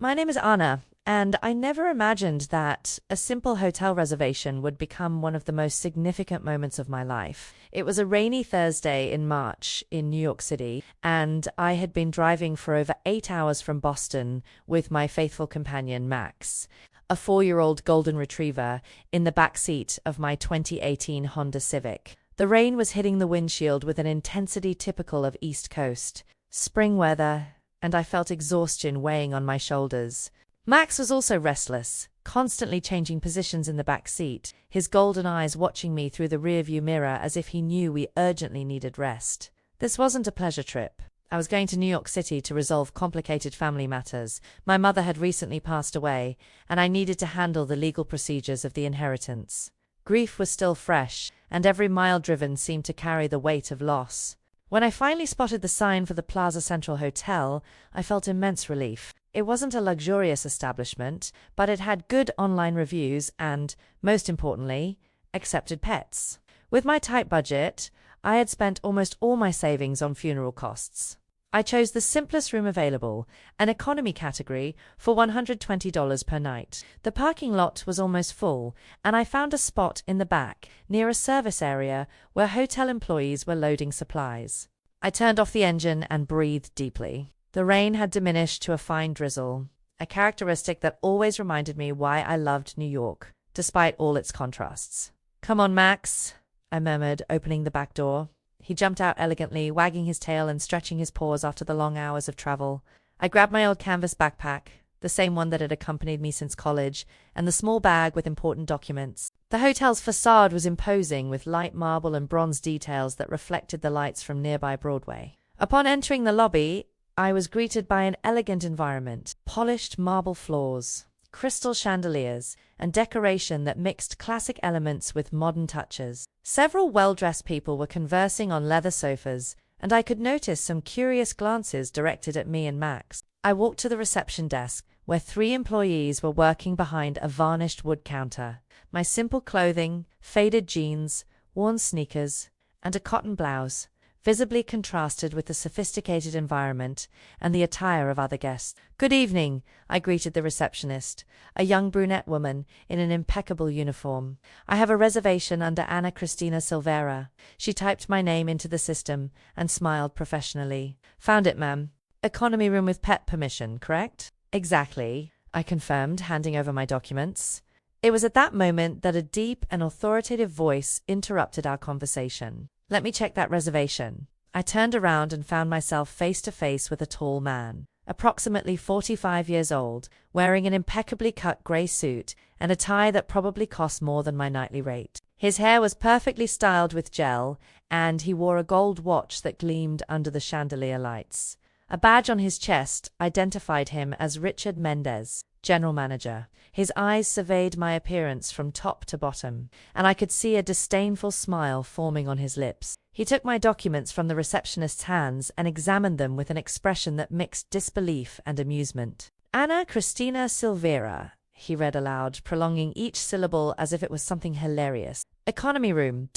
My name is Anna, and I never imagined that a simple hotel reservation would become one of the most significant moments of my life. It was a rainy Thursday in March in New York City, and I had been driving for over 8 hours from Boston with my faithful companion Max, a 4-year-old golden retriever, in the back seat of my 2018 Honda Civic. The rain was hitting the windshield with an intensity typical of East Coast spring weather, and I felt exhaustion weighing on my shoulders. Max was also restless, constantly changing positions in the back seat, his golden eyes watching me through the rearview mirror as if he knew we urgently needed rest. This wasn't a pleasure trip. I was going to New York City to resolve complicated family matters. My mother had recently passed away, and I needed to handle the legal procedures of the inheritance. Grief was still fresh, and every mile driven seemed to carry the weight of loss. When I finally spotted the sign for the Plaza Central Hotel, I felt immense relief. It wasn't a luxurious establishment, but it had good online reviews and, most importantly, accepted pets. With my tight budget, I had spent almost all my savings on funeral costs. I chose the simplest room available, an economy category, for $120 per night. The parking lot was almost full, and I found a spot in the back, near a service area, where hotel employees were loading supplies. I turned off the engine and breathed deeply. The rain had diminished to a fine drizzle, a characteristic that always reminded me why I loved New York, despite all its contrasts. "Come on, Max," I murmured, opening the back door. He jumped out elegantly, wagging his tail and stretching his paws after the long hours of travel. I grabbed my old canvas backpack, the same one that had accompanied me since college, and the small bag with important documents. The hotel's facade was imposing, with light marble and bronze details that reflected the lights from nearby Broadway. Upon entering the lobby, I was greeted by an elegant environment: polished marble floors, crystal chandeliers, and decoration that mixed classic elements with modern touches. Several well-dressed people were conversing on leather sofas, and I could notice some curious glances directed at me and Max. I walked to the reception desk, where 3 employees were working behind a varnished wood counter. My simple clothing, faded jeans, worn sneakers, and a cotton blouse visibly contrasted with the sophisticated environment and the attire of other guests. "Good evening," I greeted the receptionist, a young brunette woman in an impeccable uniform. "I have a reservation under Anna Cristina Silvera." She typed my name into the system and smiled professionally. "Found it, ma'am. Economy room with pet permission, correct?" "Exactly," I confirmed, handing over my documents. It was at that moment that a deep and authoritative voice interrupted our conversation. "Let me check that reservation." I turned around and found myself face to face with a tall man, approximately 45 years old, wearing an impeccably cut grey suit and a tie that probably cost more than my nightly rate. His hair was perfectly styled with gel, and he wore a gold watch that gleamed under the chandelier lights. A badge on his chest identified him as Richard Mendez, general manager. His eyes surveyed my appearance from top to bottom, and I could see a disdainful smile forming on his lips. He took my documents from the receptionist's hands and examined them with an expression that mixed disbelief and amusement. "Anna Cristina Silvera," he read aloud, prolonging each syllable as if it was something hilarious. "Economy room,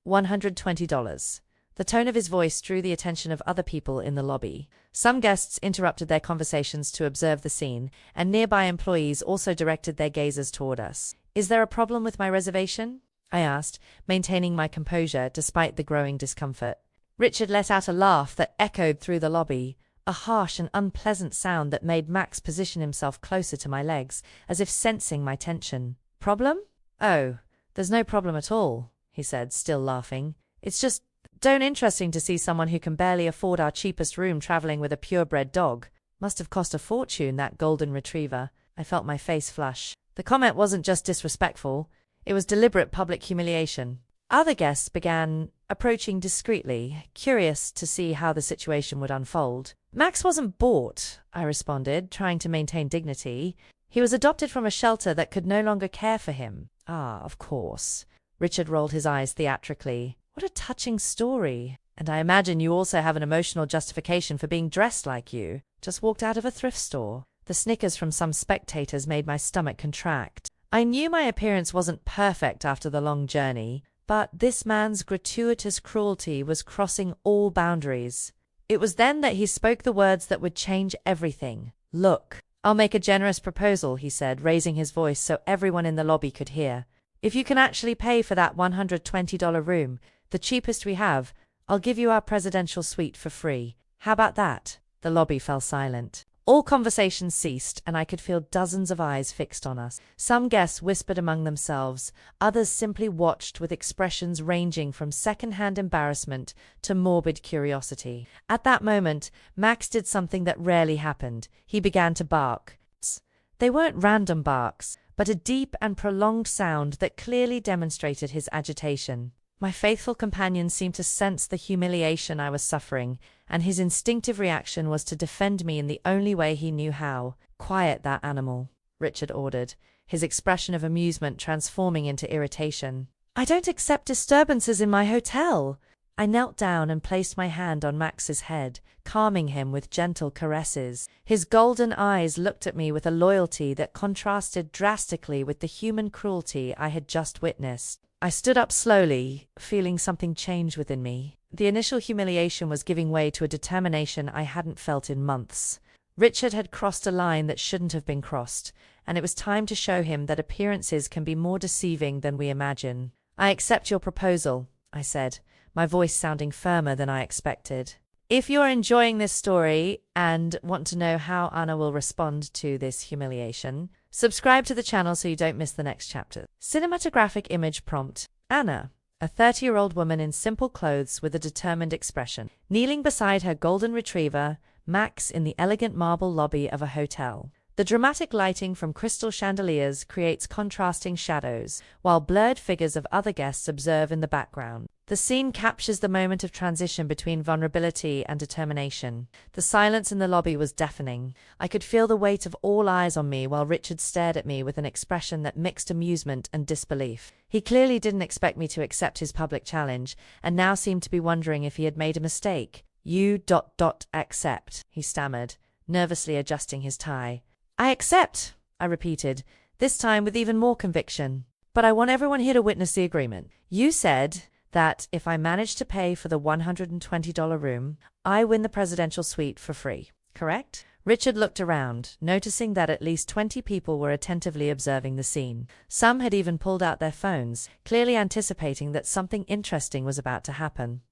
$120. The tone of his voice drew the attention of other people in the lobby. Some guests interrupted their conversations to observe the scene, and nearby employees also directed their gazes toward us. "Is there a problem with my reservation?" I asked, maintaining my composure despite the growing discomfort. Richard let out a laugh that echoed through the lobby, a harsh and unpleasant sound that made Max position himself closer to my legs, as if sensing my tension. "Problem? Oh, there's no problem at all," he said, still laughing. "It's just interesting to see someone who can barely afford our cheapest room traveling with a purebred dog. Must have cost a fortune, that golden retriever." I felt my face flush. The comment wasn't just disrespectful, it was deliberate public humiliation. Other guests began approaching discreetly, curious to see how the situation would unfold. "Max wasn't bought," I responded, trying to maintain dignity. "He was adopted from a shelter that could no longer care for him." "Ah, of course." Richard rolled his eyes theatrically. "What a touching story. And I imagine you also have an emotional justification for being dressed like you. Just walked out of a thrift store." The snickers from some spectators made my stomach contract. I knew my appearance wasn't perfect after the long journey, but this man's gratuitous cruelty was crossing all boundaries. It was then that he spoke the words that would change everything. "Look." I'll make a generous proposal, he said, raising his voice so everyone in the lobby could hear. If you can actually pay for that $120 room, the cheapest we have, I'll give you our presidential suite for free. How about that? The lobby fell silent. All conversations ceased, and I could feel dozens of eyes fixed on us. Some guests whispered among themselves, others simply watched with expressions ranging from second-hand embarrassment to morbid curiosity. At that moment, Max did something that rarely happened. He began to bark. They weren't random barks, but a deep and prolonged sound that clearly demonstrated his agitation. My faithful companion seemed to sense the humiliation I was suffering, and his instinctive reaction was to defend me in the only way he knew how. "Quiet that animal," Richard ordered, his expression of amusement transforming into irritation. "I don't accept disturbances in my hotel." I knelt down and placed my hand on Max's head, calming him with gentle caresses. His golden eyes looked at me with a loyalty that contrasted drastically with the human cruelty I had just witnessed. I stood up slowly, feeling something change within me. The initial humiliation was giving way to a determination I hadn't felt in months. Richard had crossed a line that shouldn't have been crossed, and it was time to show him that appearances can be more deceiving than we imagine. "I accept your proposal," I said, my voice sounding firmer than I expected. If you're enjoying this story and want to know how Anna will respond to this humiliation, subscribe to the channel so you don't miss the next chapter. Cinematographic image prompt. Anna, a 30-year-old woman in simple clothes with a determined expression, kneeling beside her golden retriever, Max, in the elegant marble lobby of a hotel. The dramatic lighting from crystal chandeliers creates contrasting shadows, while blurred figures of other guests observe in the background. The scene captures the moment of transition between vulnerability and determination. The silence in the lobby was deafening. I could feel the weight of all eyes on me while Richard stared at me with an expression that mixed amusement and disbelief. He clearly didn't expect me to accept his public challenge, and now seemed to be wondering if he had made a mistake. "You accept," he stammered, nervously adjusting his tie. "I accept," I repeated, this time with even more conviction. "But I want everyone here to witness the agreement. You said that if I manage to pay for the $120 room, I win the presidential suite for free, correct?" Richard looked around, noticing that at least 20 people were attentively observing the scene. Some had even pulled out their phones, clearly anticipating that something interesting was about to happen.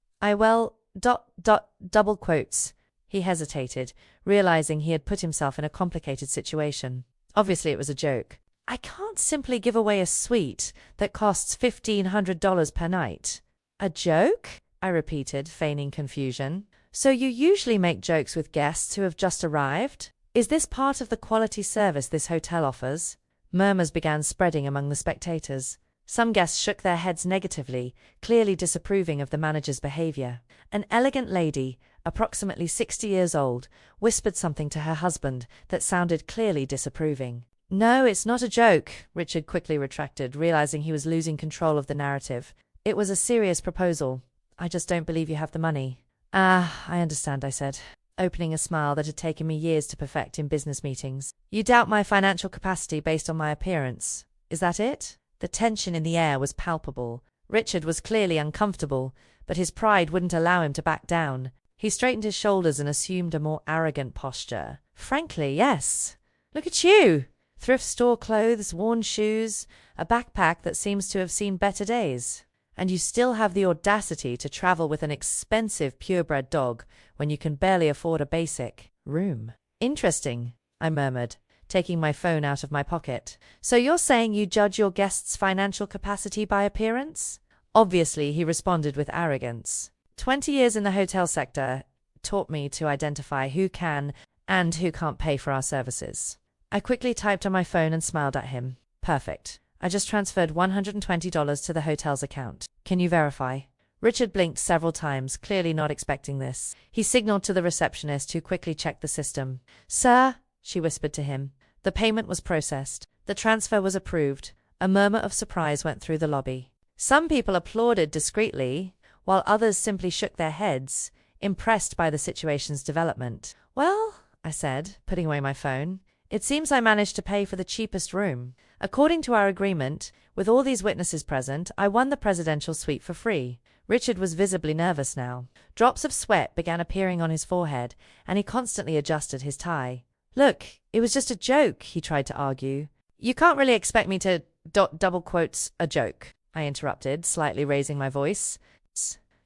Double quotes. He hesitated, realizing he had put himself in a complicated situation. Obviously it was a joke. "I can't simply give away a suite that costs $1,500 per night." "A joke?" I repeated, feigning confusion. "So you usually make jokes with guests who have just arrived? Is this part of the quality service this hotel offers?" Murmurs began spreading among the spectators. Some guests shook their heads negatively, clearly disapproving of the manager's behavior. An elegant lady, approximately 60 years old, whispered something to her husband that sounded clearly disapproving. "No, it's not a joke," Richard quickly retracted, realizing he was losing control of the narrative. "It was a serious proposal. I just don't believe you have the money." "Ah, I understand," I said, opening a smile that had taken me years to perfect in business meetings. "You doubt my financial capacity based on my appearance. Is that it?" The tension in the air was palpable. Richard was clearly uncomfortable, but his pride wouldn't allow him to back down. He straightened his shoulders and assumed a more arrogant posture. "Frankly, yes. Look at you! Thrift store clothes, worn shoes, a backpack that seems to have seen better days. And you still have the audacity to travel with an expensive purebred dog when you can barely afford a basic room." "Interesting," I murmured, taking my phone out of my pocket. "So you're saying you judge your guests' financial capacity by appearance?" Obviously, he responded with arrogance. 20 years in the hotel sector taught me to identify who can and who can't pay for our services. I quickly typed on my phone and smiled at him. "Perfect. I just transferred $120 to the hotel's account. Can you verify?" Richard blinked several times, clearly not expecting this. He signaled to the receptionist, who quickly checked the system. "Sir," she whispered to him. The payment was processed. The transfer was approved. A murmur of surprise went through the lobby. Some people applauded discreetly, while others simply shook their heads, impressed by the situation's development. "Well," I said, putting away my phone, "it seems I managed to pay for the cheapest room. According to our agreement, with all these witnesses present, I won the presidential suite for free." Richard was visibly nervous now. Drops of sweat began appearing on his forehead, and he constantly adjusted his tie. Look, it was just a joke, he tried to argue. You can't really expect me to double quotes a joke, I interrupted, slightly raising my voice.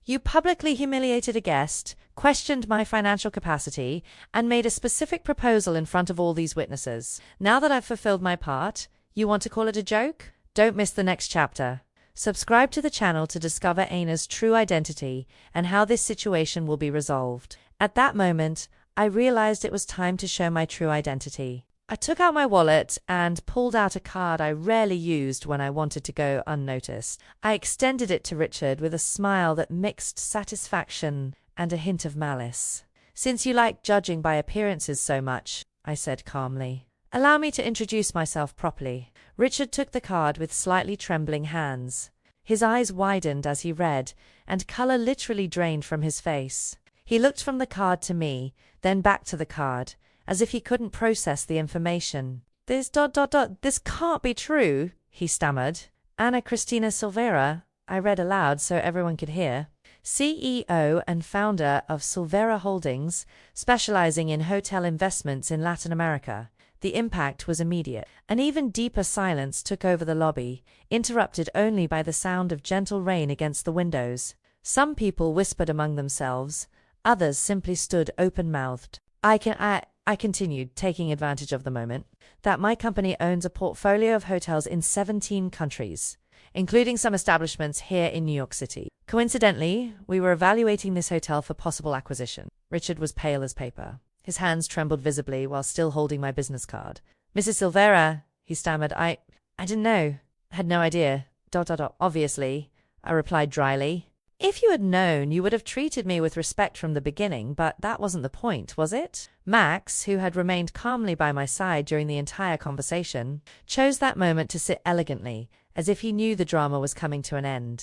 You publicly humiliated a guest, questioned my financial capacity, and made a specific proposal in front of all these witnesses. Now that I've fulfilled my part, you want to call it a joke? Don't miss the next chapter. Subscribe to the channel to discover Aina's true identity and how this situation will be resolved. At that moment, I realized it was time to show my true identity. I took out my wallet and pulled out a card I rarely used when I wanted to go unnoticed. I extended it to Richard with a smile that mixed satisfaction and a hint of malice. Since you like judging by appearances so much, I said calmly, allow me to introduce myself properly. Richard took the card with slightly trembling hands. His eyes widened as he read, and color literally drained from his face. He looked from the card to me, then back to the card, as if he couldn't process the information. This can't be true, he stammered. Ana Cristina Silveira, I read aloud so everyone could hear. CEO and founder of Silveira Holdings, specializing in hotel investments in Latin America. The impact was immediate. An even deeper silence took over the lobby, interrupted only by the sound of gentle rain against the windows. Some people whispered among themselves, others simply stood open-mouthed. I continued, taking advantage of the moment, that my company owns a portfolio of hotels in 17 countries, including some establishments here in New York City. Coincidentally, we were evaluating this hotel for possible acquisition. Richard was pale as paper. His hands trembled visibly while still holding my business card. Mrs. Silveira, he stammered, I didn't know. Had no idea. Obviously, I replied dryly. If you had known, you would have treated me with respect from the beginning, but that wasn't the point, was it? Max, who had remained calmly by my side during the entire conversation, chose that moment to sit elegantly, as if he knew the drama was coming to an end.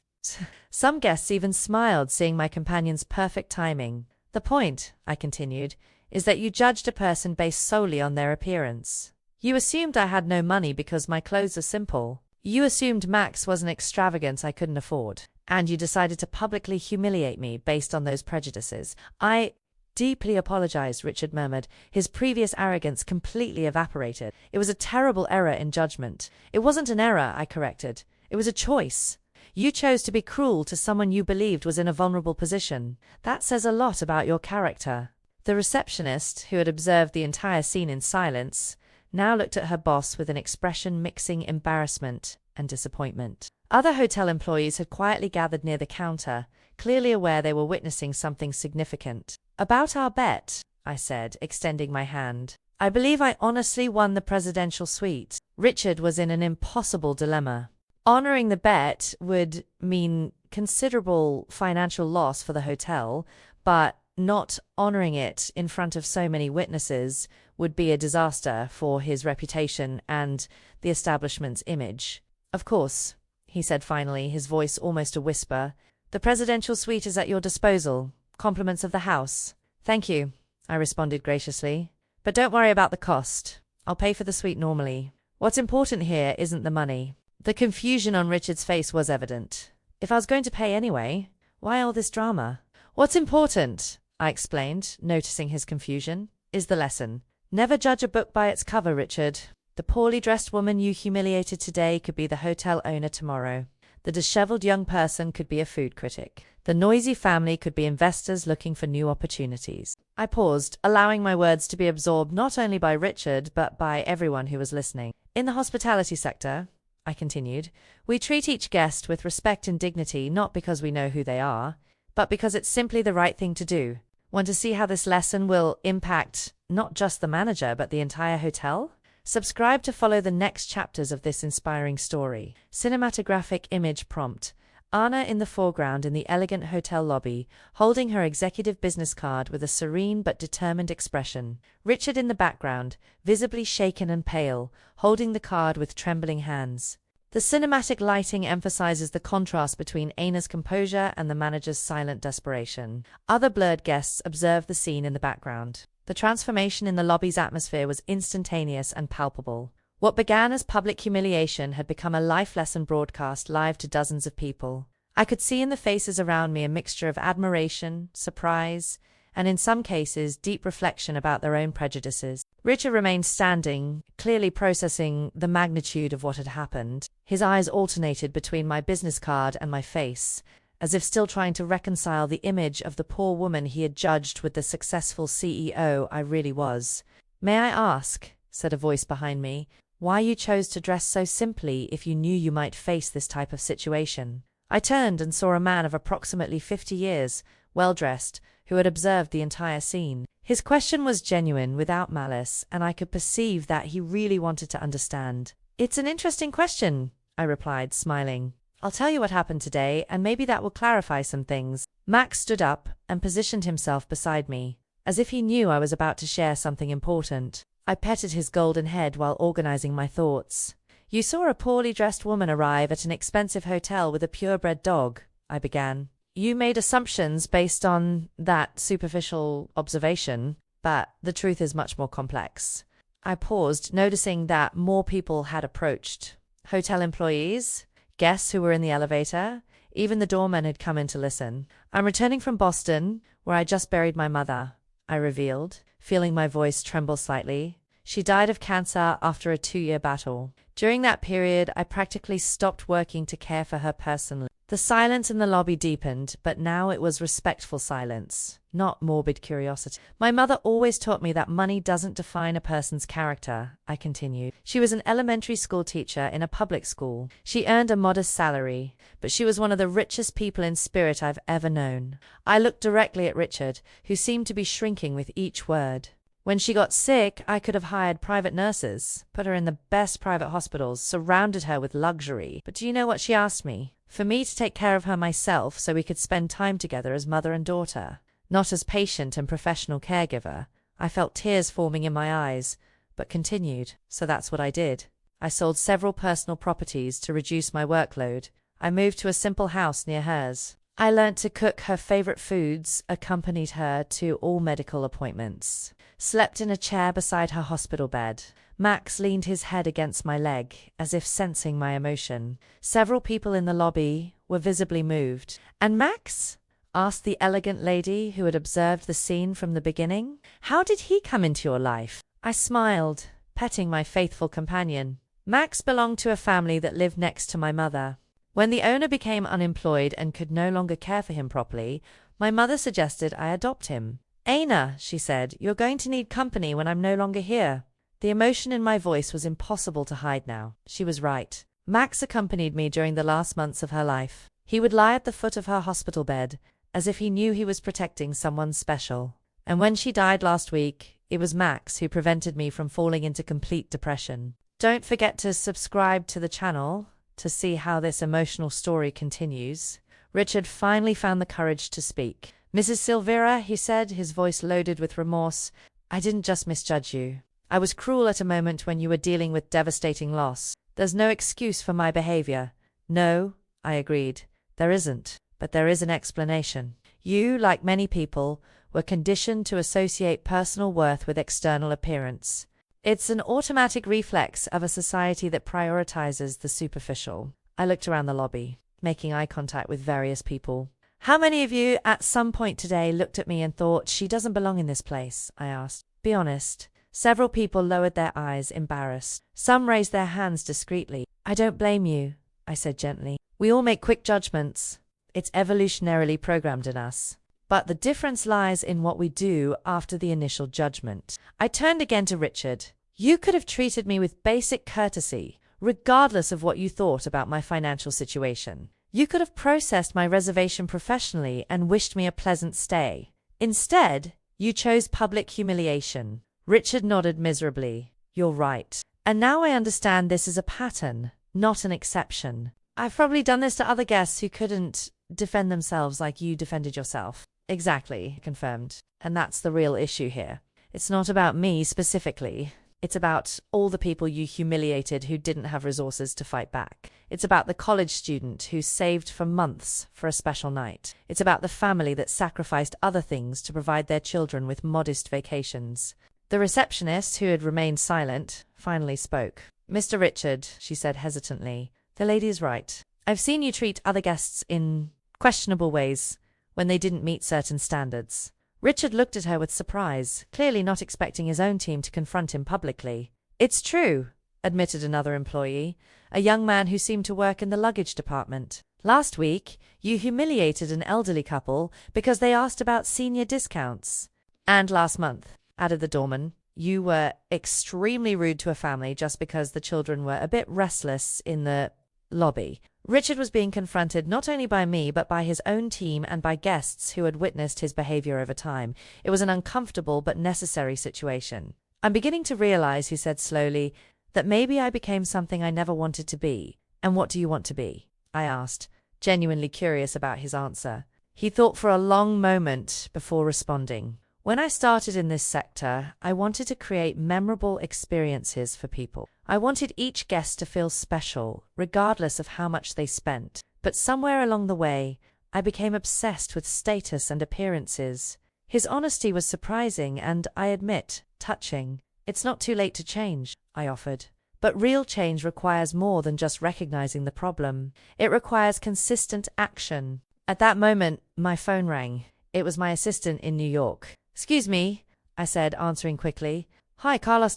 Some guests even smiled, seeing my companion's perfect timing. The point, I continued, is that you judged a person based solely on their appearance. You assumed I had no money because my clothes are simple. You assumed Max was an extravagance I couldn't afford. And you decided to publicly humiliate me based on those prejudices. I deeply apologize, Richard murmured. His previous arrogance completely evaporated. It was a terrible error in judgment. It wasn't an error, I corrected. It was a choice. You chose to be cruel to someone you believed was in a vulnerable position. That says a lot about your character. The receptionist, who had observed the entire scene in silence, now looked at her boss with an expression mixing embarrassment and disappointment. Other hotel employees had quietly gathered near the counter, clearly aware they were witnessing something significant. About our bet, I said, extending my hand. I believe I honestly won the presidential suite. Richard was in an impossible dilemma. Honoring the bet would mean considerable financial loss for the hotel, but not honoring it in front of so many witnesses would be a disaster for his reputation and the establishment's image. Of course, he said finally, his voice almost a whisper, the presidential suite is at your disposal. Compliments of the house. Thank you, I responded graciously. But don't worry about the cost. I'll pay for the suite normally. What's important here isn't the money. The confusion on Richard's face was evident. If I was going to pay anyway, why all this drama? What's important, I explained, noticing his confusion, is the lesson. Never judge a book by its cover, Richard. The poorly dressed woman you humiliated today could be the hotel owner tomorrow. The disheveled young person could be a food critic. The noisy family could be investors looking for new opportunities. I paused, allowing my words to be absorbed not only by Richard, but by everyone who was listening. In the hospitality sector, I continued, we treat each guest with respect and dignity not because we know who they are, but because it's simply the right thing to do. Want to see how this lesson will impact not just the manager, but the entire hotel? Subscribe to follow the next chapters of this inspiring story. Cinematographic image prompt. Ana in the foreground in the elegant hotel lobby, holding her executive business card with a serene but determined expression. Richard in the background, visibly shaken and pale, holding the card with trembling hands. The cinematic lighting emphasizes the contrast between Aina's composure and the manager's silent desperation. Other blurred guests observe the scene in the background. The transformation in the lobby's atmosphere was instantaneous and palpable. What began as public humiliation had become a life lesson broadcast live to dozens of people. I could see in the faces around me a mixture of admiration, surprise, and in some cases, deep reflection about their own prejudices. Richard remained standing, clearly processing the magnitude of what had happened. His eyes alternated between my business card and my face, as if still trying to reconcile the image of the poor woman he had judged with the successful CEO I really was. "May I ask," said a voice behind me, "why you chose to dress so simply if you knew you might face this type of situation?" I turned and saw a man of approximately 50 years, well-dressed, who had observed the entire scene. His question was genuine, without malice, and I could perceive that he really wanted to understand. "It's an interesting question," I replied, smiling. "I'll tell you what happened today, and maybe that will clarify some things." Max stood up and positioned himself beside me, as if he knew I was about to share something important. I petted his golden head while organizing my thoughts. "You saw a poorly dressed woman arrive at an expensive hotel with a purebred dog," I began. "You made assumptions based on that superficial observation, but the truth is much more complex." I paused, noticing that more people had approached. Hotel employees, guests who were in the elevator, even the doorman had come in to listen. "I'm returning from Boston, where I just buried my mother," I revealed, feeling my voice tremble slightly. "She died of cancer after a 2-year battle. During that period, I practically stopped working to care for her personally." The silence in the lobby deepened, but now it was respectful silence, not morbid curiosity. "My mother always taught me that money doesn't define a person's character," I continued. "She was an elementary school teacher in a public school. She earned a modest salary, but she was one of the richest people in spirit I've ever known." I looked directly at Richard, who seemed to be shrinking with each word. "When she got sick, I could have hired private nurses, put her in the best private hospitals, surrounded her with luxury. But do you know what she asked me? For me to take care of her myself so we could spend time together as mother and daughter, not as patient and professional caregiver." I felt tears forming in my eyes, but continued. "So that's what I did. I sold several personal properties to reduce my workload. I moved to a simple house near hers. I learnt to cook her favorite foods, accompanied her to all medical appointments, slept in a chair beside her hospital bed." Max leaned his head against my leg, as if sensing my emotion. Several people in the lobby were visibly moved. "And Max?" asked the elegant lady who had observed the scene from the beginning. "How did he come into your life?" I smiled, petting my faithful companion. "Max belonged to a family that lived next to my mother. When the owner became unemployed and could no longer care for him properly, my mother suggested I adopt him. 'Aina,' she said, 'you're going to need company when I'm no longer here.'" The emotion in my voice was impossible to hide now. She was right. Max accompanied me during the last months of her life. He would lie at the foot of her hospital bed, as if he knew he was protecting someone special. And when she died last week, it was Max who prevented me from falling into complete depression. Don't forget to subscribe to the channel to see how this emotional story continues. Richard finally found the courage to speak. "Mrs. Silvera," he said, his voice loaded with remorse, "I didn't just misjudge you. I was cruel at a moment when you were dealing with devastating loss. There's no excuse for my behavior." "No," I agreed, "there isn't. But there is an explanation. You, like many people, were conditioned to associate personal worth with external appearance. It's an automatic reflex of a society that prioritizes the superficial." I looked around the lobby, making eye contact with various people. "How many of you at some point today looked at me and thought, 'She doesn't belong in this place'?" I asked. "Be honest." Several people lowered their eyes, embarrassed. Some raised their hands discreetly. "I don't blame you," I said gently. "We all make quick judgments. It's evolutionarily programmed in us. But the difference lies in what we do after the initial judgment." I turned again to Richard. "You could have treated me with basic courtesy, regardless of what you thought about my financial situation. You could have processed my reservation professionally and wished me a pleasant stay. Instead, you chose public humiliation." Richard nodded miserably. "You're right. And now I understand this is a pattern, not an exception. I've probably done this to other guests who couldn't defend themselves like you defended yourself." "Exactly," confirmed. "And that's the real issue here. It's not about me specifically. It's about all the people you humiliated who didn't have resources to fight back. It's about the college student who saved for months for a special night. It's about the family that sacrificed other things to provide their children with modest vacations." The receptionist, who had remained silent, finally spoke. "Mr. Richard," she said hesitantly, "the lady is right. I've seen you treat other guests in questionable ways when they didn't meet certain standards. Richard looked at her with surprise, clearly not expecting his own team to confront him publicly. "It's true," admitted another employee, a young man who seemed to work in the luggage department. "Last week, you humiliated an elderly couple because they asked about senior discounts. And last month," added the doorman, "you were extremely rude to a family just because the children were a bit restless in the lobby." Richard was being confronted not only by me but by his own team and by guests who had witnessed his behavior over time. It was an uncomfortable but necessary situation. "I'm beginning to realize," he said slowly, "that maybe I became something I never wanted to be." "And what do you want to be?" I asked, genuinely curious about his answer. He thought for a long moment before responding. "When I started in this sector, I wanted to create memorable experiences for people. I wanted each guest to feel special, regardless of how much they spent. But somewhere along the way, I became obsessed with status and appearances." His honesty was surprising and, I admit, touching. "It's not too late to change," I offered. "But real change requires more than just recognizing the problem. It requires consistent action." At that moment, my phone rang. It was my assistant in New York. "Excuse me," I said, answering quickly. "Hi, Carlos.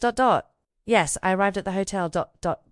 Yes, I arrived at the hotel.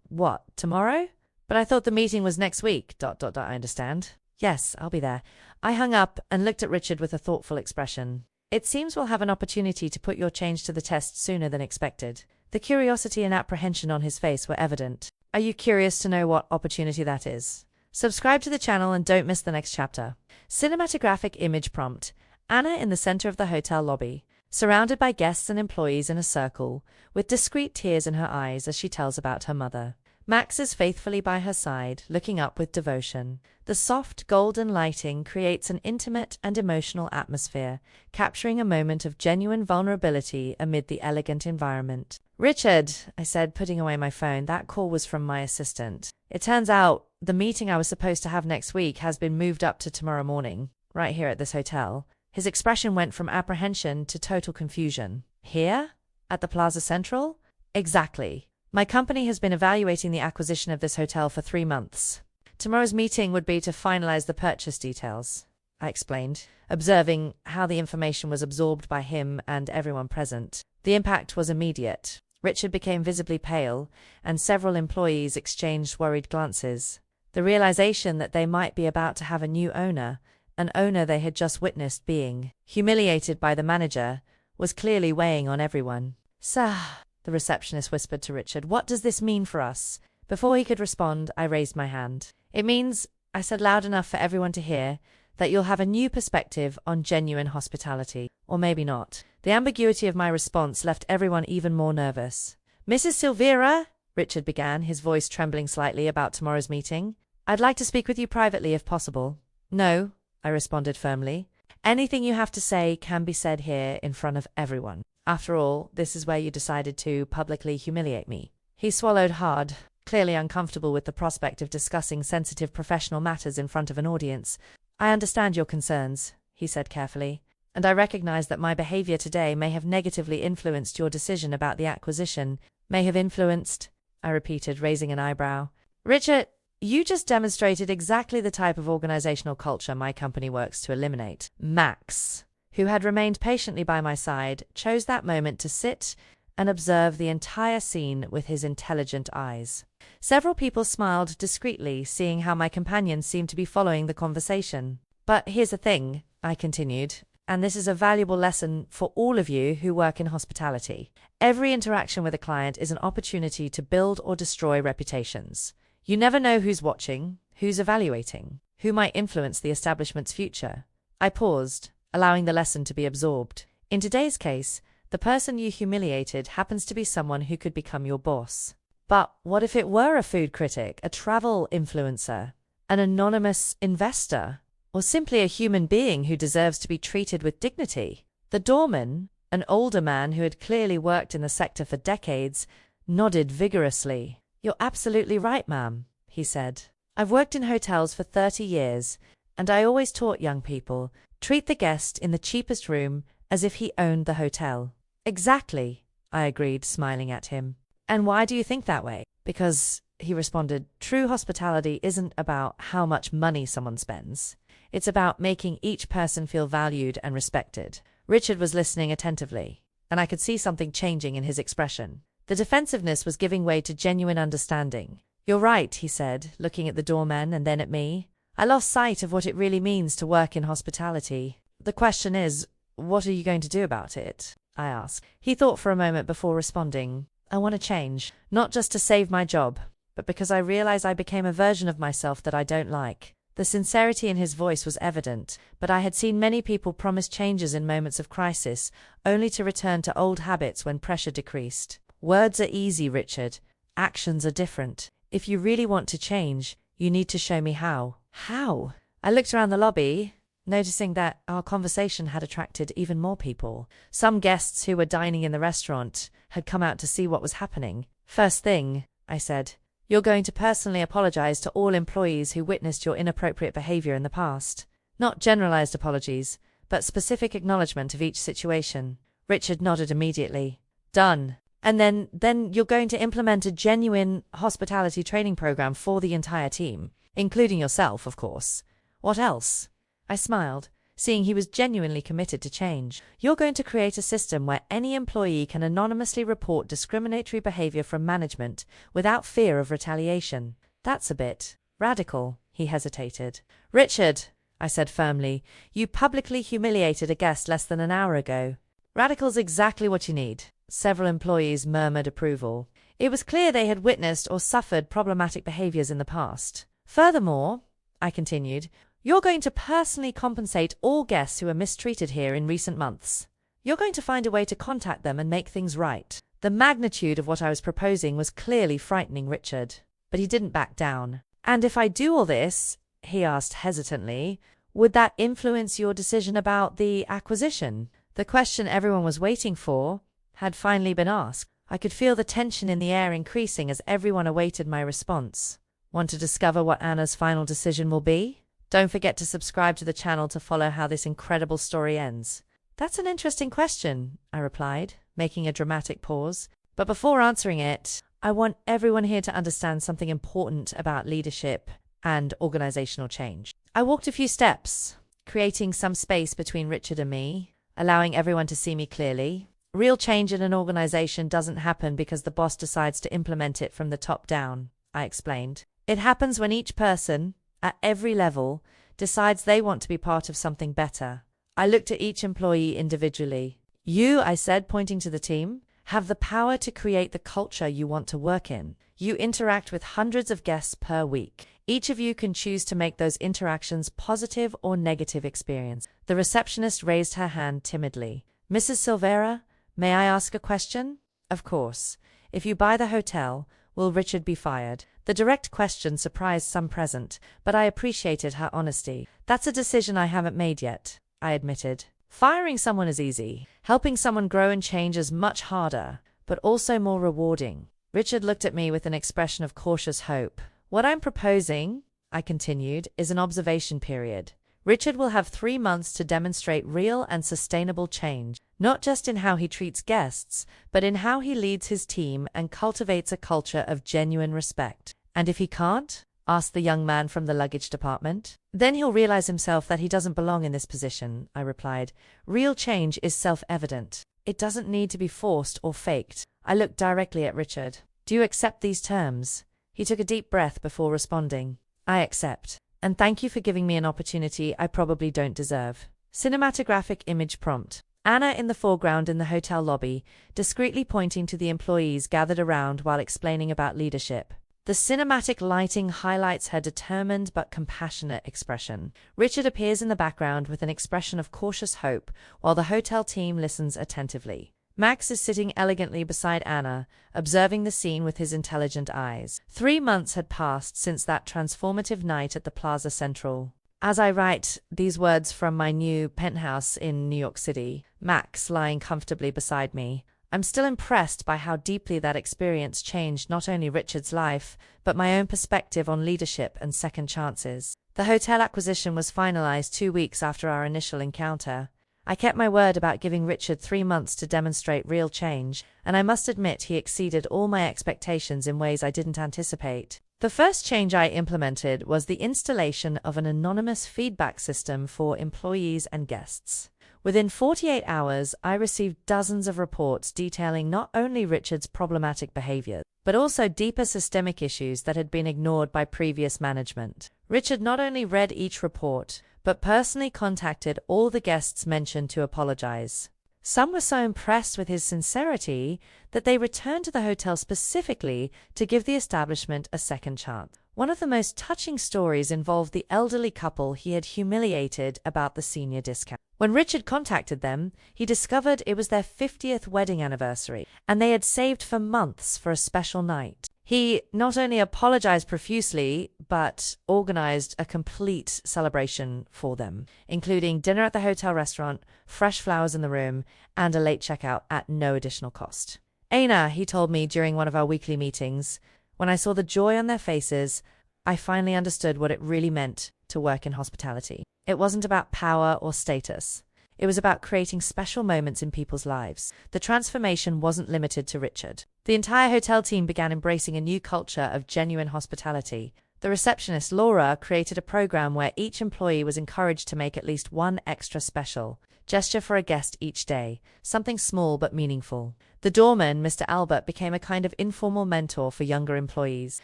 What, tomorrow? But I thought the meeting was next week. I understand. Yes, I'll be there." I hung up and looked at Richard with a thoughtful expression. "It seems we'll have an opportunity to put your change to the test sooner than expected." The curiosity and apprehension on his face were evident. "Are you curious to know what opportunity that is? Subscribe to the channel and don't miss the next chapter." Cinematographic image prompt. Anna in the center of the hotel lobby, surrounded by guests and employees in a circle, with discreet tears in her eyes as she tells about her mother. Max is faithfully by her side, looking up with devotion. The soft, golden lighting creates an intimate and emotional atmosphere, capturing a moment of genuine vulnerability amid the elegant environment. "Richard," I said, putting away my phone, "that call was from my assistant. It turns out the meeting I was supposed to have next week has been moved up to tomorrow morning, right here at this hotel." His expression went from apprehension to total confusion. "Here? At the Plaza Central?" "Exactly. My company has been evaluating the acquisition of this hotel for 3 months. Tomorrow's meeting would be to finalize the purchase details," I explained, observing how the information was absorbed by him and everyone present. The impact was immediate. Richard became visibly pale, and several employees exchanged worried glances. The realization that they might be about to have a new owner, an owner they had just witnessed being humiliated by the manager, was clearly weighing on everyone. "Sir," the receptionist whispered to Richard, "what does this mean for us?" Before he could respond, I raised my hand. "It means," I said loud enough for everyone to hear, "that you'll have a new perspective on genuine hospitality. Or maybe not." The ambiguity of my response left everyone even more nervous. "Mrs. Silvera," Richard began, his voice trembling slightly about tomorrow's meeting, "I'd like to speak with you privately if possible." "No," I responded firmly. "Anything you have to say can be said here in front of everyone. After all, this is where you decided to publicly humiliate me." He swallowed hard, clearly uncomfortable with the prospect of discussing sensitive professional matters in front of an audience. "I understand your concerns," he said carefully, "and I recognize that my behavior today may have negatively influenced your decision about the acquisition." "May have influenced," I repeated, raising an eyebrow. "Richard, you just demonstrated exactly the type of organizational culture my company works to eliminate." Max, who had remained patiently by my side, chose that moment to sit and observe the entire scene with his intelligent eyes. Several people smiled discreetly, seeing how my companions seemed to be following the conversation. "But here's the thing," I continued, "and this is a valuable lesson for all of you who work in hospitality. Every interaction with a client is an opportunity to build or destroy reputations. You never know who's watching, who's evaluating, who might influence the establishment's future." I paused, allowing the lesson to be absorbed. In today's case, the person you humiliated happens to be someone who could become your boss. But what if it were a food critic, a travel influencer, an anonymous investor, or simply a human being who deserves to be treated with dignity? The doorman, an older man who had clearly worked in the sector for decades, nodded vigorously. "You're absolutely right, ma'am," he said. "I've worked in hotels for 30 years, and I always taught young people, treat the guest in the cheapest room as if he owned the hotel." "Exactly," I agreed, smiling at him. "And why do you think that way?" "Because," he responded, "true hospitality isn't about how much money someone spends. It's about making each person feel valued and respected. Richard was listening attentively, and I could see something changing in his expression. The defensiveness was giving way to genuine understanding. "You're right," he said, looking at the doorman and then at me. "I lost sight of what it really means to work in hospitality. The question is, what are you going to do about it?" I asked. He thought for a moment before responding. "I want to change, not just to save my job, but because I realize I became a version of myself that I don't like." The sincerity in his voice was evident, but I had seen many people promise changes in moments of crisis, only to return to old habits when pressure decreased. "Words are easy, Richard. Actions are different. If you really want to change, you need to show me how." "How?" I looked around the lobby, noticing that our conversation had attracted even more people. Some guests who were dining in the restaurant had come out to see what was happening. "First thing," I said, "you're going to personally apologize to all employees who witnessed your inappropriate behavior in the past. Not generalized apologies, but specific acknowledgement of each situation." Richard nodded immediately. "Done. And then you're going to implement a genuine hospitality training program for the entire team, including yourself, of course. What else?" I smiled, seeing he was genuinely committed to change. "You're going to create a system where any employee can anonymously report discriminatory behavior from management without fear of retaliation." "That's a bit radical," he hesitated. "Richard," I said firmly, "you publicly humiliated a guest less than an hour ago." "Radical's exactly what you need." Several employees murmured approval. It was clear they had witnessed or suffered problematic behaviors in the past. "Furthermore," I continued, "you're going to personally compensate all guests who were mistreated here in recent months. You're going to find a way to contact them and make things right." The magnitude of what I was proposing was clearly frightening Richard, but he didn't back down. "And if I do all this," he asked hesitantly, "would that influence your decision about the acquisition?" The question everyone was waiting for had finally been asked. I could feel the tension in the air increasing as everyone awaited my response. Want to discover what Anna's final decision will be? Don't forget to subscribe to the channel to follow how this incredible story ends. "That's an interesting question," I replied, making a dramatic pause. "But before answering it, I want everyone here to understand something important about leadership and organizational change." I walked a few steps, creating some space between Richard and me, allowing everyone to see me clearly. Real change in an organization doesn't happen because the boss decides to implement it from the top down, I explained. It happens when each person, at every level, decides they want to be part of something better. I looked at each employee individually. "You," I said, pointing to the team, "have the power to create the culture you want to work in. You interact with hundreds of guests per week. Each of you can choose to make those interactions positive or negative experience." The receptionist raised her hand timidly. "Mrs. Silvera, may I ask a question?" "Of course. If you buy the hotel, will Richard be fired?" The direct question surprised some present, but I appreciated her honesty. "That's a decision I haven't made yet," I admitted. "Firing someone is easy. Helping someone grow and change is much harder, but also more rewarding." Richard looked at me with an expression of cautious hope. "What I'm proposing," I continued, "is an observation period. Richard will have 3 months to demonstrate real and sustainable change, not just in how he treats guests, but in how he leads his team and cultivates a culture of genuine respect." "And if he can't?" asked the young man from the luggage department. "Then he'll realize himself that he doesn't belong in this position," I replied. "Real change is self-evident. It doesn't need to be forced or faked." I looked directly at Richard. "Do you accept these terms?" He took a deep breath before responding. "I accept. And thank you for giving me an opportunity I probably don't deserve." Cinematographic image prompt. Anna in the foreground in the hotel lobby, discreetly pointing to the employees gathered around while explaining about leadership. The cinematic lighting highlights her determined but compassionate expression. Richard appears in the background with an expression of cautious hope, while the hotel team listens attentively. Max is sitting elegantly beside Anna, observing the scene with his intelligent eyes. 3 months had passed since that transformative night at the Plaza Central. As I write these words from my new penthouse in New York City, Max lying comfortably beside me, I'm still impressed by how deeply that experience changed not only Richard's life, but my own perspective on leadership and second chances. The hotel acquisition was finalized 2 weeks after our initial encounter. I kept my word about giving Richard 3 months to demonstrate real change, and I must admit he exceeded all my expectations in ways I didn't anticipate. The first change I implemented was the installation of an anonymous feedback system for employees and guests. Within 48 hours, I received dozens of reports detailing not only Richard's problematic behavior, but also deeper systemic issues that had been ignored by previous management. Richard not only read each report, but personally contacted all the guests mentioned to apologize. Some were so impressed with his sincerity that they returned to the hotel specifically to give the establishment a second chance. One of the most touching stories involved the elderly couple he had humiliated about the senior discount. When Richard contacted them, he discovered it was their 50th wedding anniversary, and they had saved for months for a special night. He not only apologized profusely, but organized a complete celebration for them, including dinner at the hotel restaurant, fresh flowers in the room, and a late checkout at no additional cost. Aina, he told me during one of our weekly meetings, when I saw the joy on their faces, I finally understood what it really meant to work in hospitality. It wasn't about power or status. It was about creating special moments in people's lives. The transformation wasn't limited to Richard. The entire hotel team began embracing a new culture of genuine hospitality. The receptionist, Laura, created a program where each employee was encouraged to make at least one extra special gesture for a guest each day, something small but meaningful. The doorman, Mr. Albert, became a kind of informal mentor for younger employees,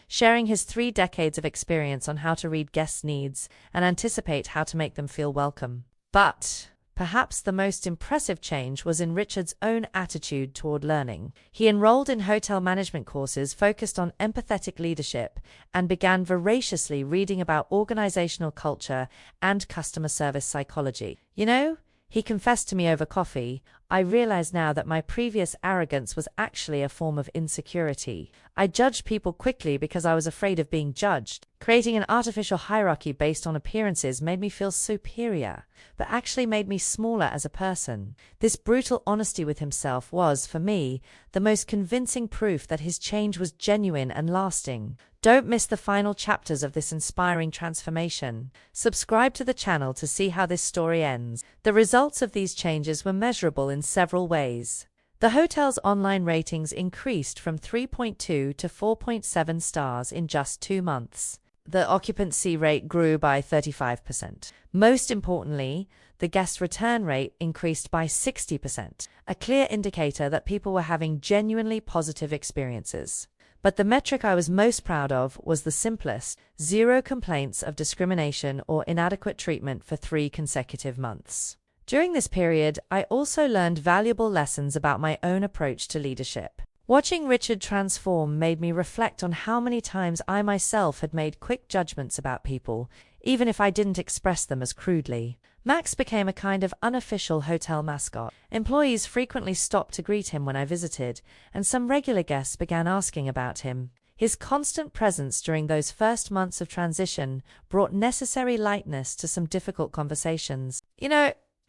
sharing his 3 decades of experience on how to read guests' needs and anticipate how to make them feel welcome. But perhaps the most impressive change was in Richard's own attitude toward learning. He enrolled in hotel management courses focused on empathetic leadership and began voraciously reading about organizational culture and customer service psychology. He confessed to me over coffee, I realize now that my previous arrogance was actually a form of insecurity. I judged people quickly because I was afraid of being judged. Creating an artificial hierarchy based on appearances made me feel superior, but actually made me smaller as a person. This brutal honesty with himself was, for me, the most convincing proof that his change was genuine and lasting. Don't miss the final chapters of this inspiring transformation. Subscribe to the channel to see how this story ends. The results of these changes were measurable in several ways. The hotel's online ratings increased from 3.2 to 4.7 stars in just 2 months. The occupancy rate grew by 35%. Most importantly, the guest return rate increased by 60%, a clear indicator that people were having genuinely positive experiences. But the metric I was most proud of was the simplest: 0 complaints of discrimination or inadequate treatment for 3 consecutive months. During this period, I also learned valuable lessons about my own approach to leadership. Watching Richard transform made me reflect on how many times I myself had made quick judgments about people, even if I didn't express them as crudely. Max became a kind of unofficial hotel mascot. Employees frequently stopped to greet him when I visited, and some regular guests began asking about him. His constant presence during those first months of transition brought necessary lightness to some difficult conversations.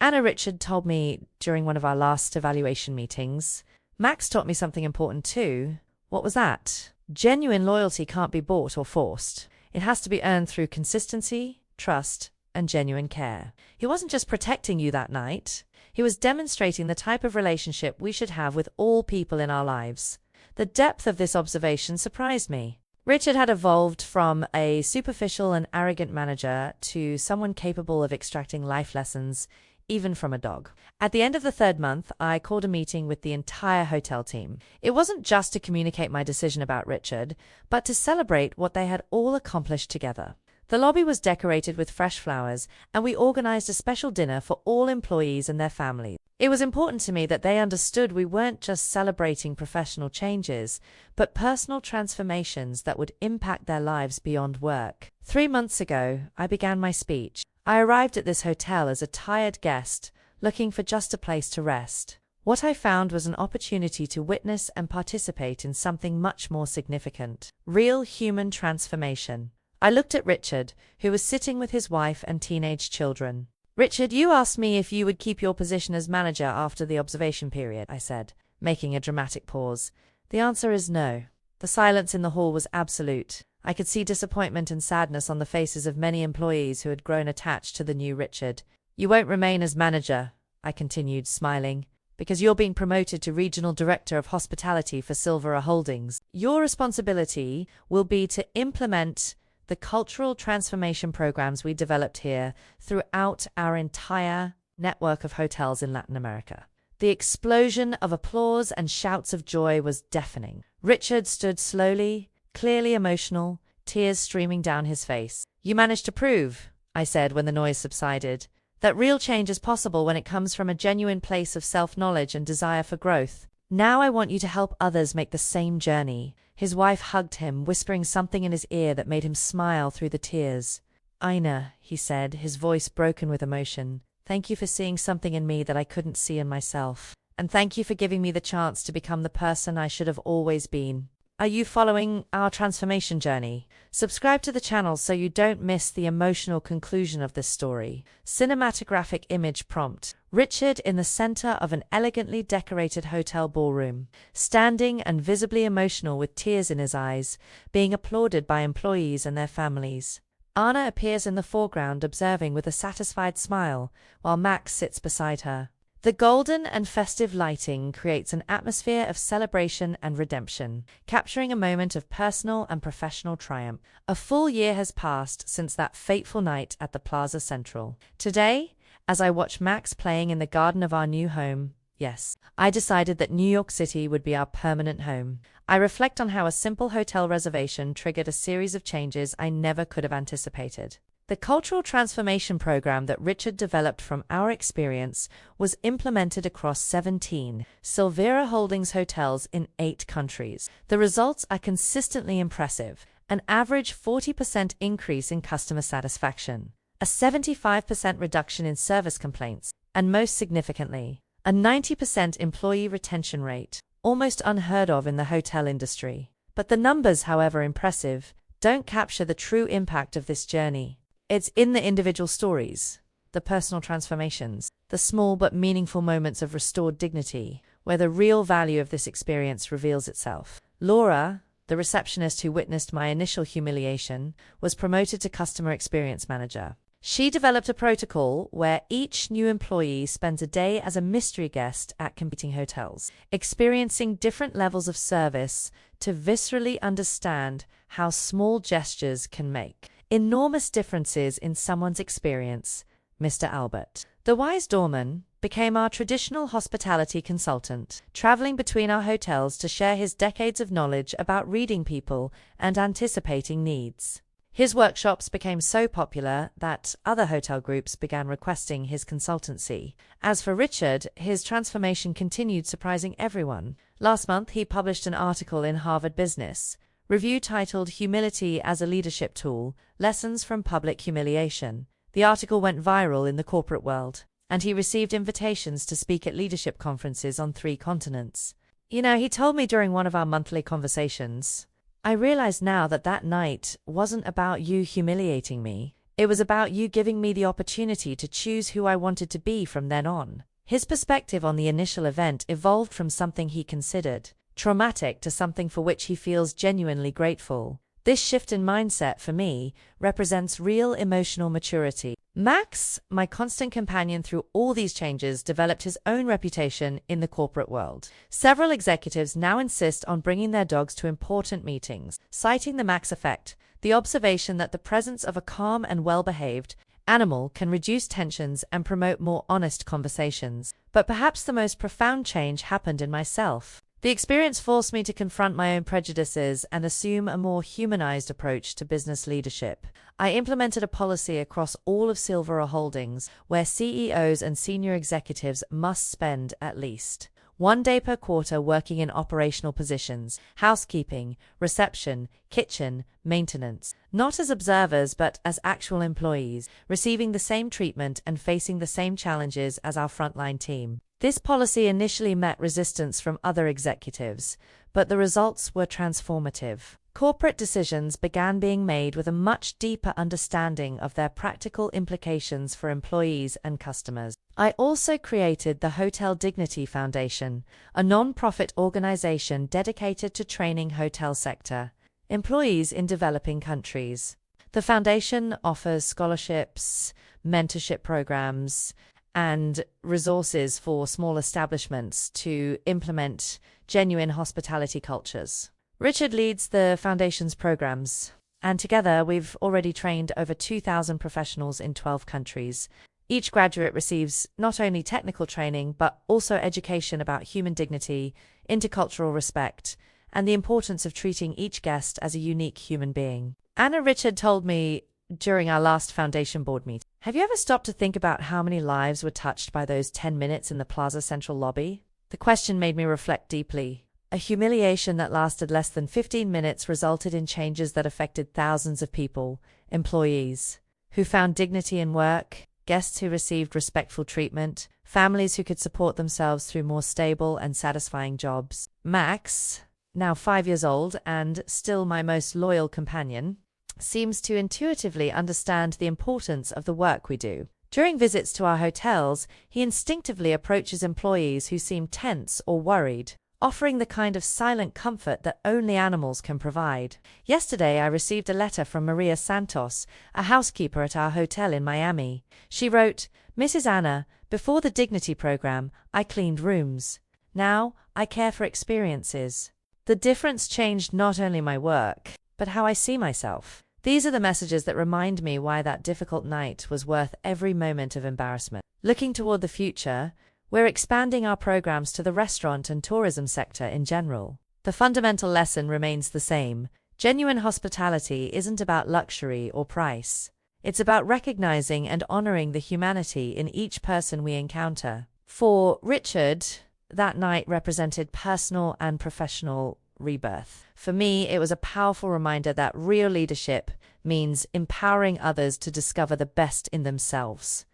Anna, Richard told me during one of our last evaluation meetings, Max taught me something important too. What was that? Genuine loyalty can't be bought or forced. It has to be earned through consistency, trust, and genuine care. He wasn't just protecting you that night. He was demonstrating the type of relationship we should have with all people in our lives. The depth of this observation surprised me. Richard had evolved from a superficial and arrogant manager to someone capable of extracting life lessons, even from a dog. At the end of the 3rd month, I called a meeting with the entire hotel team. It wasn't just to communicate my decision about Richard, but to celebrate what they had all accomplished together. The lobby was decorated with fresh flowers, and we organized a special dinner for all employees and their families. It was important to me that they understood we weren't just celebrating professional changes, but personal transformations that would impact their lives beyond work. 3 months ago, I began my speech. I arrived at this hotel as a tired guest, looking for just a place to rest. What I found was an opportunity to witness and participate in something much more significant: real human transformation. I looked at Richard, who was sitting with his wife and teenage children. Richard, you asked me if you would keep your position as manager after the observation period, I said, making a dramatic pause. The answer is no. The silence in the hall was absolute. I could see disappointment and sadness on the faces of many employees who had grown attached to the new Richard. You won't remain as manager, I continued, smiling, because you're being promoted to Regional Director of Hospitality for Silvera Holdings. Your responsibility will be to implement the cultural transformation programs we developed here throughout our entire network of hotels in Latin America. The explosion of applause and shouts of joy was deafening. Richard stood slowly, clearly emotional, tears streaming down his face. "You managed to prove," I said when the noise subsided, "that real change is possible when it comes from a genuine place of self-knowledge and desire for growth. Now I want you to help others make the same journey." His wife hugged him, whispering something in his ear that made him smile through the tears. "Ina," he said, his voice broken with emotion, "thank you for seeing something in me that I couldn't see in myself. And thank you for giving me the chance to become the person I should have always been." Are you following our transformation journey? Subscribe to the channel so you don't miss the emotional conclusion of this story. Cinematographic image prompt. Richard in the center of an elegantly decorated hotel ballroom, standing and visibly emotional with tears in his eyes, being applauded by employees and their families. Anna appears in the foreground observing with a satisfied smile, while Max sits beside her. The golden and festive lighting creates an atmosphere of celebration and redemption, capturing a moment of personal and professional triumph. A full year has passed since that fateful night at the Plaza Central. Today, as I watch Max playing in the garden of our new home, yes, I decided that New York City would be our permanent home. I reflect on how a simple hotel reservation triggered a series of changes I never could have anticipated. The cultural transformation program that Richard developed from our experience was implemented across 17 Silvera Holdings hotels in 8 countries. The results are consistently impressive: an average 40% increase in customer satisfaction, a 75% reduction in service complaints, and most significantly, a 90% employee retention rate, almost unheard of in the hotel industry. But the numbers, however impressive, don't capture the true impact of this journey. It's in the individual stories, the personal transformations, the small but meaningful moments of restored dignity, where the real value of this experience reveals itself. Laura, the receptionist who witnessed my initial humiliation, was promoted to customer experience manager. She developed a protocol where each new employee spends a day as a mystery guest at competing hotels, experiencing different levels of service to viscerally understand how small gestures can make enormous differences in someone's experience. Mr. Albert, the wise doorman, became our traditional hospitality consultant, traveling between our hotels to share his decades of knowledge about reading people and anticipating needs. His workshops became so popular that other hotel groups began requesting his consultancy. As for Richard, his transformation continued, surprising everyone. Last month, he published an article in Harvard Business Review titled "Humility as a Leadership Tool: Lessons from Public Humiliation." The article went viral in the corporate world, and he received invitations to speak at leadership conferences on 3 continents. He told me during one of our monthly conversations, "I realize now that that night wasn't about you humiliating me. It was about you giving me the opportunity to choose who I wanted to be from then on." His perspective on the initial event evolved from something he considered traumatic to something for which he feels genuinely grateful. This shift in mindset, for me, represents real emotional maturity. Max, my constant companion through all these changes, developed his own reputation in the corporate world. Several executives now insist on bringing their dogs to important meetings, citing the Max effect, the observation that the presence of a calm and well-behaved animal can reduce tensions and promote more honest conversations. But perhaps the most profound change happened in myself. The experience forced me to confront my own prejudices and assume a more humanized approach to business leadership. I implemented a policy across all of Silvera Holdings where CEOs and senior executives must spend at least 1 day per quarter working in operational positions, housekeeping, reception, kitchen, maintenance, not as observers but as actual employees, receiving the same treatment and facing the same challenges as our frontline team. This policy initially met resistance from other executives, but the results were transformative. Corporate decisions began being made with a much deeper understanding of their practical implications for employees and customers. I also created the Hotel Dignity Foundation, a non-profit organization dedicated to training hotel sector employees in developing countries. The foundation offers scholarships, mentorship programs, and resources for small establishments to implement genuine hospitality cultures. Richard leads the foundation's programs, and together we've already trained over 2,000 professionals in 12 countries. Each graduate receives not only technical training, but also education about human dignity, intercultural respect, and the importance of treating each guest as a unique human being. Anna Richard told me during our last foundation board meeting, "Have you ever stopped to think about how many lives were touched by those 10 minutes in the Plaza Central lobby?" The question made me reflect deeply. A humiliation that lasted less than 15 minutes resulted in changes that affected thousands of people, employees who found dignity in work, guests who received respectful treatment, families who could support themselves through more stable and satisfying jobs. Max, now 5 years old and still my most loyal companion, seems to intuitively understand the importance of the work we do. During visits to our hotels, he instinctively approaches employees who seem tense or worried, offering the kind of silent comfort that only animals can provide. Yesterday, I received a letter from Maria Santos, a housekeeper at our hotel in Miami. She wrote, "Mrs. Anna, before the Dignity Program, I cleaned rooms. Now, I care for experiences. The difference changed not only my work, but how I see myself." These are the messages that remind me why that difficult night was worth every moment of embarrassment. Looking toward the future, we're expanding our programs to the restaurant and tourism sector in general. The fundamental lesson remains the same. Genuine hospitality isn't about luxury or price. It's about recognizing and honoring the humanity in each person we encounter. For Richard, that night represented personal and professional rebirth. For me, it was a powerful reminder that real leadership means empowering others to discover the best in themselves,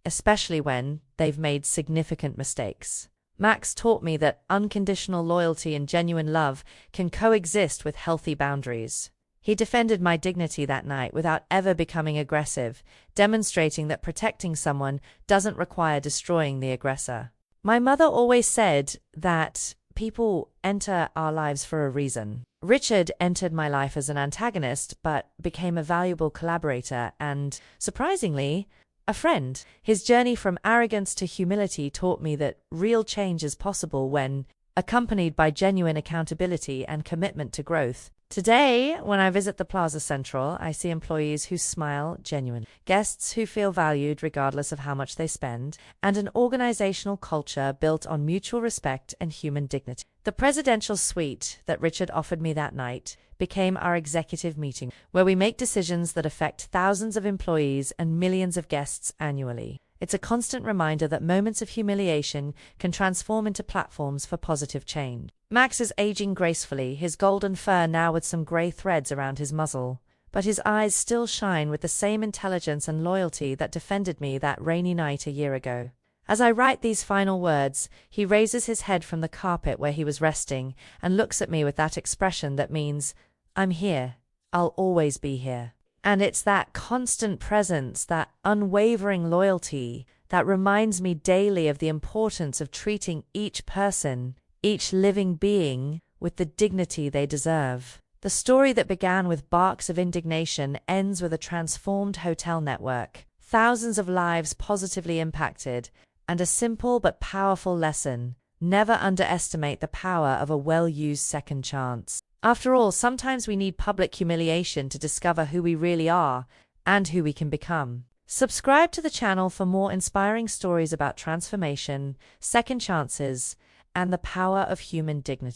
especially when they've made significant mistakes. Max taught me that unconditional loyalty and genuine love can coexist with healthy boundaries. He defended my dignity that night without ever becoming aggressive, demonstrating that protecting someone doesn't require destroying the aggressor. My mother always said that people enter our lives for a reason. Richard entered my life as an antagonist, but became a valuable collaborator and, surprisingly, a friend. His journey from arrogance to humility taught me that real change is possible when accompanied by genuine accountability and commitment to growth. Today, when I visit the Plaza Central, I see employees who smile genuinely, guests who feel valued regardless of how much they spend, and an organizational culture built on mutual respect and human dignity. The presidential suite that Richard offered me that night became our executive meeting, where we make decisions that affect thousands of employees and millions of guests annually. It's a constant reminder that moments of humiliation can transform into platforms for positive change. Max is aging gracefully, his golden fur now with some gray threads around his muzzle, but his eyes still shine with the same intelligence and loyalty that defended me that rainy night a year ago. As I write these final words, he raises his head from the carpet where he was resting and looks at me with that expression that means, "I'm here. I'll always be here." And it's that constant presence, that unwavering loyalty, that reminds me daily of the importance of treating each person, each living being, with the dignity they deserve. The story that began with barks of indignation ends with a transformed hotel network, thousands of lives positively impacted, and a simple but powerful lesson: never underestimate the power of a well-used second chance. After all, sometimes we need public humiliation to discover who we really are and who we can become. Subscribe to the channel for more inspiring stories about transformation, second chances, and the power of human dignity.